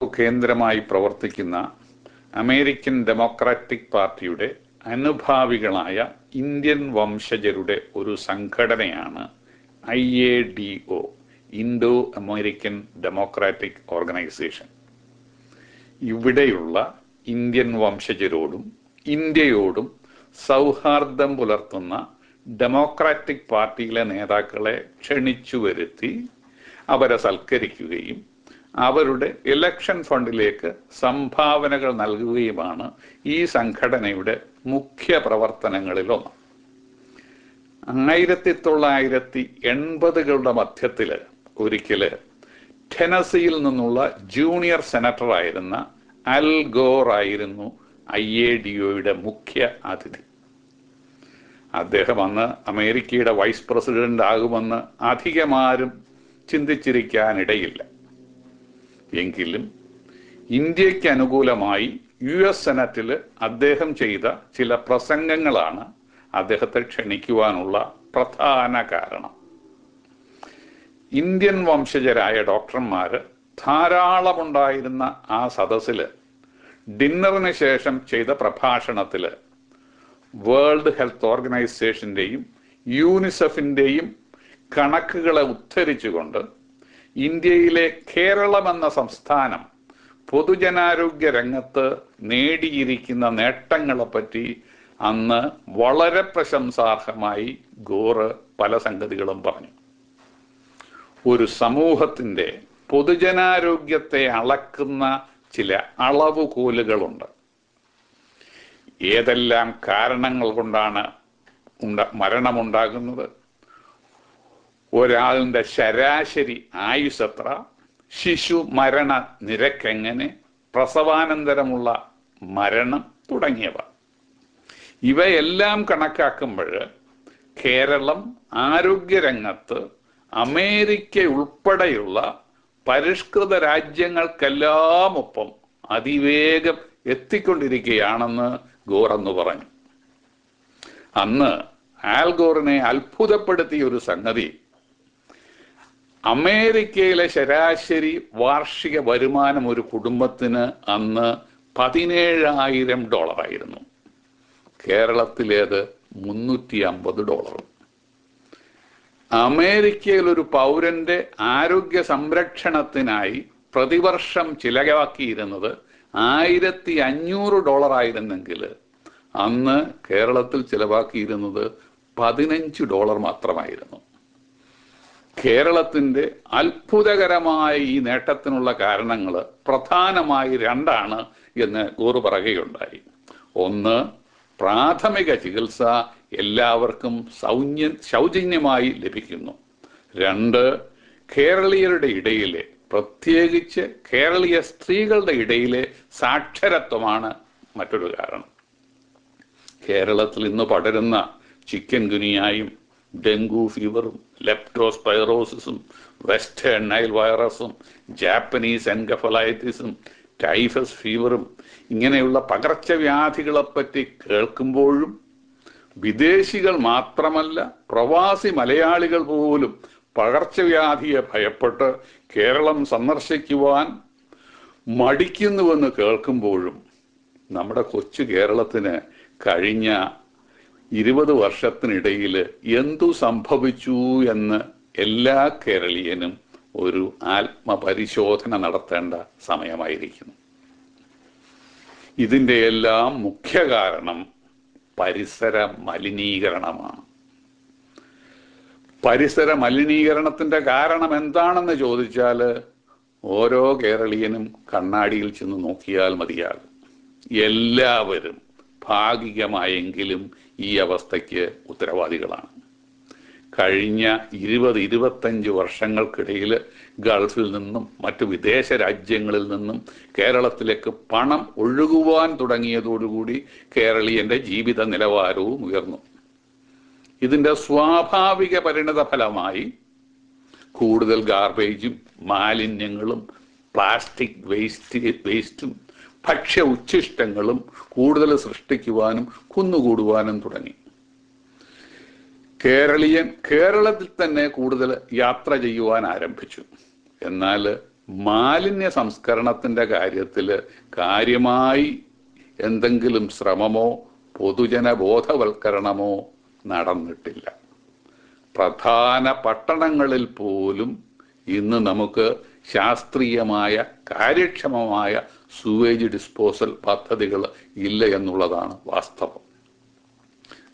കേന്ദ്രമായി പ്രവർത്തിക്കുന്ന American democratic പാർട്ടിയുടെ അനുഭാവികളായ ഇന്ത്യൻ വംശജരുടെ ഒരു സംഘടനയാണ് IADO, Indo American democratic organisation. ഇവിടെയുള്ള ഇന്ത്യൻ വംശജരോടും ഇന്ത്യയോടും സൗഹാർദ്ദം പുലർത്തുന്ന ഡെമോക്രാറ്റിക് പാർട്ടിയിലെ നേതാക്കളെ ക്ഷണിച്ചു വരുത്തി അവരെ സൽക്കരിക്കുകയും അവരുടെ ഇലക്ഷൻ ഫണ്ടിലേക്ക് സംഭാവനകൾ നൽകുകയുമാണ് ഈ സംഘടനയുടെ മുഖ്യ പ്രവർത്തനങ്ങളിലൊന്ന്. 1980കളുടെ മധ്യത്തിൽ ഒരിക്കല് ടെനസിയിൽ നിന്നുള്ള ജൂനിയർ സെനറ്ററായിരുന്ന അൽ ഗോർ ആയിരുന്നു IADOയുടെ മുഖ്യ അതിഥി. അദ്ദേഹം അന്ന് അമേരിക്കയുടെ വൈസ് പ്രസിഡന്റ് ആകുമെന്ന് അധികമാരും ചിന്തിച്ചിരിക്കാനിടയില്ല. എങ്കിലും ഇന്ത്യക്ക് അനുകൂലമായി US സെനറ്റിൽ അദ്ദേഹം ചെയ്ത ചില പ്രസംഗങ്ങളാണ് അദ്ദേഹത്തെ ക്ഷണിക്കുവാനുള്ള പ്രധാന കാരണം. ഇന്ത്യൻ വംശജരായ ഡോക്ടർമാര് ധാരാളമുണ്ടായിരുന്ന ആ സദസ്സിൽ ഡിന്നറിന് ശേഷം ചെയ്ത പ്രഭാഷണത്തിൽ വേൾഡ് ഹെൽത്ത് ഓർഗനൈസേഷന്റെയും യൂണിസെഫിന്റെയും കണക്കുകളെ ഉദ്ധരിച്ചുകൊണ്ട് ഇന്ത്യയിലെ കേരളം എന്ന സംസ്ഥാനം പൊതുജനാരോഗ്യ രംഗത്ത് നേടിയിരിക്കുന്ന നേട്ടങ്ങളെപ്പറ്റി അന്ന് വളരെ പ്രശംസാർഹമായി ഗോറ് പല സംഗതികളും പറഞ്ഞു. ഒരു സമൂഹത്തിന്റെ പൊതുജനാരോഗ്യത്തെ അളക്കുന്ന ചില അളവുകോലുകളുണ്ട്. ഏതെല്ലാം കാരണങ്ങൾ കൊണ്ടാണ് മരണമുണ്ടാകുന്നത്, ഒരാളുടെ ശരാശരി ആയുസ് എത്ര, ശിശു മരണ നിരക്കെങ്ങനെ, പ്രസവാനന്തരമുള്ള മരണം തുടങ്ങിയവ, ഇവയെല്ലാം കണക്കാക്കുമ്പോൾ കേരളം ആരോഗ്യരംഗത്ത് അമേരിക്ക ഉൾപ്പെടെയുള്ള പരിഷ്കൃത രാജ്യങ്ങൾക്കെല്ലാം ഒപ്പം അതിവേഗം എത്തിക്കൊണ്ടിരിക്കുകയാണെന്ന് ഗോർ എന്ന് പറഞ്ഞു. അന്ന് ആൽ ഗോറിനെ അത്ഭുതപ്പെടുത്തിയ ഒരു സംഗതി, അമേരിക്കയിലെ ശരാശരി വാർഷിക വരുമാനം ഒരു കുടുംബത്തിന് അന്ന് $17,000 ആയിരുന്നു. കേരളത്തിലേത് $350. അമേരിക്കയിൽ ഒരു പൗരന്റെ ആരോഗ്യ സംരക്ഷണത്തിനായി പ്രതിവർഷം ചിലവാക്കിയിരുന്നത് $1,500 ആയിരുന്നെങ്കിൽ അന്ന് കേരളത്തിൽ ചിലവാക്കിയിരുന്നത് $15 മാത്രമായിരുന്നു. കേരളത്തിന്റെ അത്ഭുതകരമായ ഈ നേട്ടത്തിനുള്ള കാരണങ്ങൾ പ്രധാനമായി 2 എന്ന് ഗോറ് പറയുകയുണ്ടായി. ഒന്ന്, പ്രാഥമിക ചികിത്സ എല്ലാവർക്കും സൗജന്യമായി ലഭിക്കുന്നു. 2, കേരളീയരുടെ ഇടയിലെ, പ്രത്യേകിച്ച് കേരളീയ സ്ത്രീകളുടെ ഇടയിലെ സാക്ഷരത്വമാണ് മറ്റൊരു കാരണം. കേരളത്തിൽ ഇന്ന് പടരുന്ന ചിക്കൻ ഗുനിയായും ഡെങ്കു ഫീവറും ലെപ്റ്റോസ്പൈറോസിസും വെസ്റ്റേൺ നൈൽ വൈറസും ജാപ്പനീസ് എൻകഫലൈറ്റിസും ടൈഫസ് ഫീവറും ഇങ്ങനെയുള്ള പകർച്ചവ്യാധികളെപ്പറ്റി കേൾക്കുമ്പോഴും വിദേശികൾ മാത്രമല്ല പ്രവാസി മലയാളികൾ പോലും പകർച്ചവ്യാധിയെ ഭയപ്പെട്ട് കേരളം സന്ദർശിക്കുവാൻ മടിക്കുന്നുവെന്ന് കേൾക്കുമ്പോഴും നമ്മുടെ കൊച്ചു കേരളത്തിന് കഴിഞ്ഞ 20 വർഷത്തിനിടയിൽ എന്തു സംഭവിച്ചു എന്ന് എല്ലാ കേരളീയനും ഒരു ആത്മപരിശോധന നടത്തേണ്ട സമയമായിരിക്കുന്നു. ഇതിൻ്റെ എല്ലാം മുഖ്യ കാരണം പരിസര മലിനീകരണമാണ്. പരിസര മലിനീകരണത്തിന്റെ കാരണം എന്താണെന്ന് ചോദിച്ചാൽ ഓരോ കേരളീയനും കണ്ണാടിയിൽ ചെന്ന് നോക്കിയാൽ മതിയാകും. എല്ലാവരും ഭാഗികമായെങ്കിലും ഈ അവസ്ഥയ്ക്ക് ഉത്തരവാദികളാണ്. കഴിഞ്ഞ 20-25 വർഷങ്ങൾക്കിടയിൽ ഗൾഫിൽ നിന്നും മറ്റു വിദേശ രാജ്യങ്ങളിൽ നിന്നും കേരളത്തിലേക്ക് പണം ഒഴുകുവാൻ തുടങ്ങിയതോടുകൂടി കേരളീയന്റെ ജീവിത നിലവാരവും ഉയർന്നു. ഇതിന്റെ സ്വാഭാവിക പരിണത ഫലമായി കൂടുതൽ ഗാർബേജും മാലിന്യങ്ങളും പ്ലാസ്റ്റിക് വേസ്റ്റും ഭക്ഷ്യ ഉച്ഛിഷ്ടങ്ങളും കൂടുതൽ സൃഷ്ടിക്കുവാനും കുന്നുകൂടുവാനും തുടങ്ങി. കേരളത്തിൽ തന്നെ കൂടുതൽ യാത്ര ചെയ്യുവാൻ ആരംഭിച്ചു. എന്നാൽ മാലിന്യ സംസ്കരണത്തിന്റെ കാര്യത്തിൽ കാര്യമായി എന്തെങ്കിലും ശ്രമമോ പൊതുജന ബോധവൽക്കരണമോ നടന്നിട്ടില്ല. പ്രധാന പട്ടണങ്ങളിൽ പോലും ഇന്ന് നമുക്ക് ശാസ്ത്രീയമായ കാര്യക്ഷമമായ സൂവേജ് ഡിസ്പോസൽ പദ്ധതികൾ ഇല്ല എന്നുള്ളതാണ് വാസ്തവം.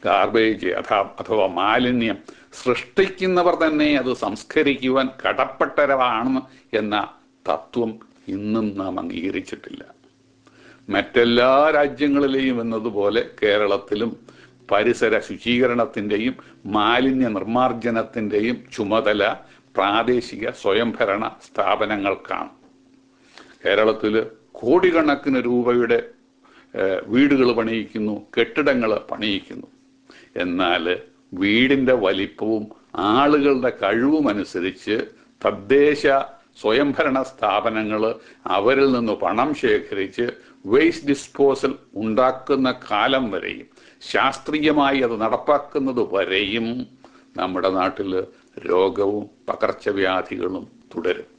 ഗാർബേജ് അഥവാ മാലിന്യം സൃഷ്ടിക്കുന്നവർ തന്നെ അത് സംസ്കരിക്കുവാൻ കടപ്പെട്ടവരാണ് എന്ന തത്വം ഇന്നും നാം അംഗീകരിച്ചിട്ടില്ല. മറ്റെല്ലാ രാജ്യങ്ങളിലെയും എന്നതുപോലെ കേരളത്തിലും പരിസര ശുചീകരണത്തിൻ്റെയും മാലിന്യ നിർമ്മാർജ്ജനത്തിൻ്റെയും ചുമതല പ്രാദേശിക സ്വയംഭരണ സ്ഥാപനങ്ങൾക്കാണ്. കേരളത്തിൽ കോടിക്കണക്കിന് രൂപയുടെ വീടുകൾ പണിയിക്കുന്നു, കെട്ടിടങ്ങൾ പണിയിക്കുന്നു. എന്നാൽ വീടിൻ്റെ വലിപ്പവും ആളുകളുടെ കഴിവും അനുസരിച്ച് തദ്ദേശ സ്വയംഭരണ സ്ഥാപനങ്ങൾ അവരിൽ നിന്ന് പണം ശേഖരിച്ച് വേസ്റ്റ് ഡിസ്പോസൽ ഉണ്ടാക്കുന്ന കാലം വരെയും ശാസ്ത്രീയമായി അത് നടപ്പാക്കുന്നത് വരെയും നമ്മുടെ നാട്ടിൽ രോഗവും പകർച്ചവ്യാധികളും തുടരും.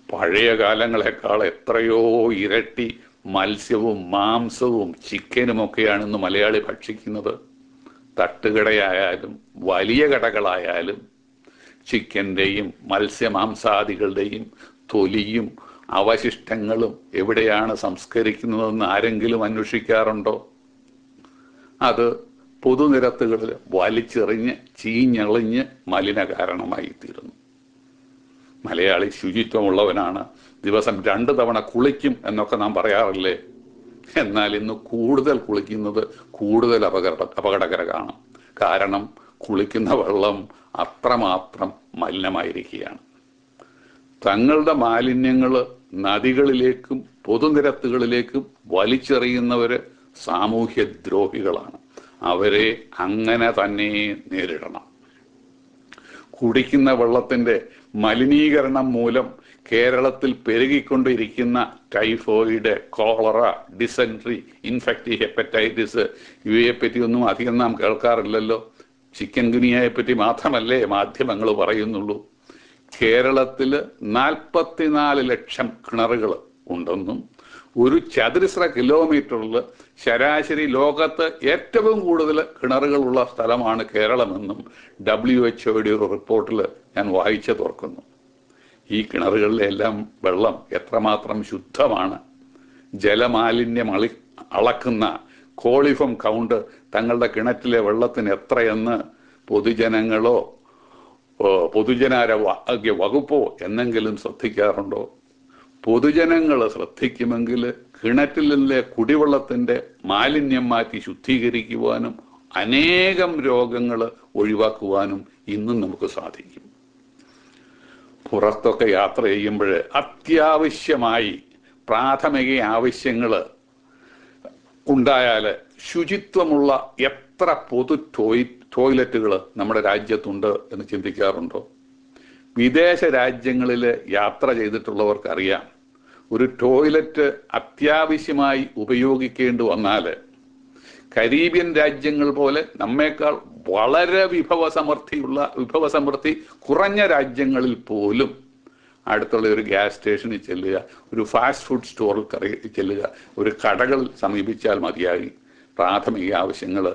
പഴയ കാലങ്ങളെക്കാൾ എത്രയോ ഇരട്ടി മത്സ്യവും മാംസവും ചിക്കനുമൊക്കെയാണ് ഇന്ന് മലയാളി ഭക്ഷിക്കുന്നത്. തട്ടുകടയായാലും വലിയ കടകളായാലും ചിക്കൻ്റെയും മത്സ്യമാംസാദികളുടെയും തൊലിയും അവശിഷ്ടങ്ങളും എവിടെയാണ് സംസ്കരിക്കുന്നതെന്ന് ആരെങ്കിലും അന്വേഷിക്കാറുണ്ടോ? അത് പൊതുനിരത്തുകളിൽ വലിച്ചെറിഞ്ഞ് ചീഞ്ഞളിഞ്ഞ് മലിന കാരണമായി തീരുന്നു. മലയാളി ശുചിത്വമുള്ളവനാണ്, ദിവസം 2 തവണ കുളിക്കും എന്നൊക്കെ നാം പറയാറില്ലേ? എന്നാൽ ഇന്ന് കൂടുതൽ കുളിക്കുന്നത് കൂടുതൽ അപകടകരമാണ്. കാരണം കുളിക്കുന്ന വെള്ളം അത്രമാത്രം മലിനമായിരിക്കുകയാണ്. തങ്ങളുടെ മാലിന്യങ്ങൾ നദികളിലേക്കും പൊതുനിരത്തുകളിലേക്കും വലിച്ചെറിയുന്നവര് സാമൂഹ്യദ്രോഹികളാണ്. അവരെ അങ്ങനെ തന്നെ നേരിടണം. കുടിക്കുന്ന വെള്ളത്തിന്റെ മലിനീകരണം മൂലം കേരളത്തിൽ പെരുകിക്കൊണ്ടിരിക്കുന്ന typhoid, cholera, dysentery, infective hepatitis ഇവയെപ്പറ്റിയൊന്നും അധികം നാം കേൾക്കാറില്ലല്ലോ. ചിക്കൻ ഗുനിയയെ പറ്റി മാത്രമല്ലേ മാധ്യമങ്ങൾ പറയുന്നുള്ളൂ. കേരളത്തിൽ 44 ലക്ഷം കിണറുകൾ ഉണ്ടെന്നും 1 ചതുരശ്ര കിലോമീറ്ററിൽ ശരാശരി ലോകത്ത് ഏറ്റവും കൂടുതൽ കിണറുകളുള്ള സ്ഥലമാണ് കേരളമെന്നും WHO ഒരു റിപ്പോർട്ടിൽ ഞാൻ വായിച്ചു തോർക്കുന്നു. ഈ കിണറുകളിലെ എല്ലാം വെള്ളം എത്രമാത്രം ശുദ്ധമാണ്. ജലമാലിന്യം അളക്കുന്ന കോളിഫം കൗണ്ട് തങ്ങളുടെ കിണറ്റിലെ വെള്ളത്തിന് എത്രയെന്ന് പൊതുജനങ്ങളോ പൊതുജനാരോഗ്യ വകുപ്പോ എന്നെങ്കിലും ശ്രദ്ധിക്കാറുണ്ടോ? പൊതുജനങ്ങൾ ശ്രദ്ധിക്കുമെങ്കിൽ കിണറ്റിലെ കുടിവെള്ളത്തിന്റെ മാലിന്യം മാറ്റി ശുദ്ധീകരിക്കുവാനും അനേകം രോഗങ്ങൾ ഒഴിവാക്കുവാനും ഇന്നും നമുക്ക് സാധിക്കും. പുറത്തൊക്കെ യാത്ര ചെയ്യുമ്പോൾ അത്യാവശ്യമായി പ്രാഥമിക ആവശ്യങ്ങൾ ഉണ്ടായാൽ ശുചിത്വമുള്ള എത്ര പൊതു ടോയ്ലറ്റുകൾ നമ്മുടെ രാജ്യത്തുണ്ട് എന്ന് ചിന്തിക്കാറുണ്ടോ? വിദേശ രാജ്യങ്ങളിൽ യാത്ര ചെയ്തിട്ടുള്ളവർക്കറിയാം, ഒരു ടോയ്ലറ്റ് അത്യാവശ്യമായി ഉപയോഗിക്കേണ്ടി വന്നാൽ കരീബിയൻ രാജ്യങ്ങൾ പോലെ നമ്മേക്കാൾ വളരെ വിഭവസമൃദ്ധി കുറഞ്ഞ രാജ്യങ്ങളിൽ പോലും അടുത്തുള്ള ഒരു ഗ്യാസ് സ്റ്റേഷനിൽ ചെല്ലുക, ഒരു ഫാസ്റ്റ് ഫുഡ് സ്റ്റോറിൽ ചെല്ലുക, ഒരു കടകൾ സമീപിച്ചാൽ മതിയായി പ്രാഥമിക ആവശ്യങ്ങൾ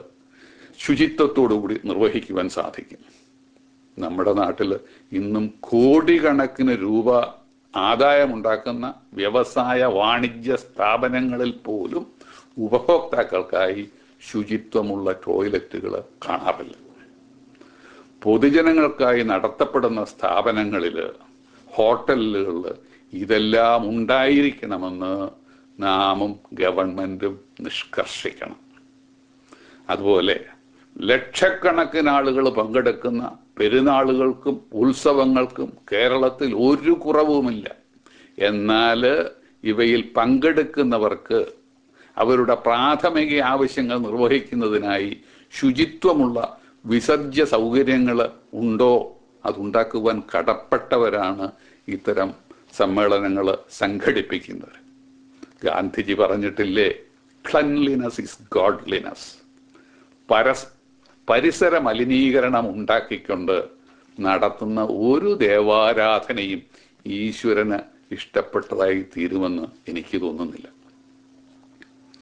ശുചിത്വത്തോടുകൂടി നിർവഹിക്കുവാൻ സാധിക്കും. നമ്മുടെ നാട്ടിൽ ഇന്നും കോടിക്കണക്കിന് രൂപ ആദായമുണ്ടാക്കുന്ന വ്യവസായ വാണിജ്യ സ്ഥാപനങ്ങളിൽ പോലും ഉപഭോക്താക്കൾക്കായി ശുചിത്വമുള്ള ടോയ്ലറ്റുകൾ കാണാറില്ല. പൊതുജനങ്ങൾക്കായി നടത്തപ്പെടുന്ന സ്ഥാപനങ്ങളിൽ, ഹോട്ടലുകളിൽ ഇതെല്ലാം ഉണ്ടായിരിക്കണമെന്ന് നാമും ഗവൺമെന്റും നിഷ്കർഷിക്കണം. അതുപോലെ ലക്ഷക്കണക്കിന് ആളുകൾ പങ്കെടുക്കുന്ന പെരുന്നാളുകൾക്കും ഉത്സവങ്ങൾക്കും കേരളത്തിൽ ഒരു കുറവുമില്ല. എന്നാൽ ഇവയിൽ പങ്കെടുക്കുന്നവർക്ക് അവരുടെ പ്രാഥമിക ആവശ്യങ്ങൾ നിർവഹിക്കുന്നതിനായി ശുചിത്വമുള്ള വിസർജ്യ സൗകര്യങ്ങൾ ഉണ്ടോ? അതുണ്ടാക്കുവാൻ കടപ്പെട്ടവരാണ് ഇത്തരം സമ്മേളനങ്ങൾ സംഘടിപ്പിക്കുന്നത്. ഗാന്ധിജി പറഞ്ഞിട്ടില്ലേ, ക്ലൻലിനെസ് ഈസ് ഗോഡ്ലിനെസ്. പരിസര മലിനീകരണം ഉണ്ടാക്കിക്കൊണ്ട് നടത്തുന്ന ഒരു ദേവാരാധനയും ഈശ്വരന് ഇഷ്ടപ്പെട്ടതായി തീരുമെന്ന് എനിക്ക് തോന്നുന്നില്ല.